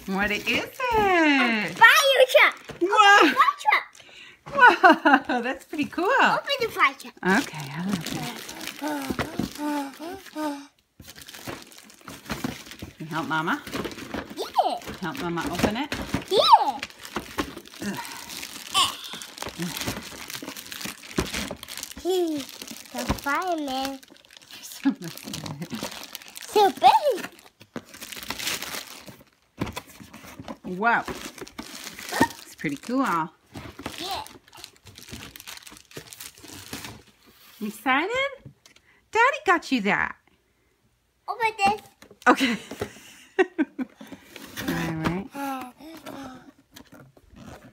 What is it? Fire truck. Whoa. Fire truck. Whoa, that's pretty cool. Open the fire truck. Okay, I'll open it. Can you help Mama? Yeah. Help Mama open it? Yeah. The fireman. So big. Wow. It's pretty cool. Yeah. You excited? Daddy got you that. Open this. Okay.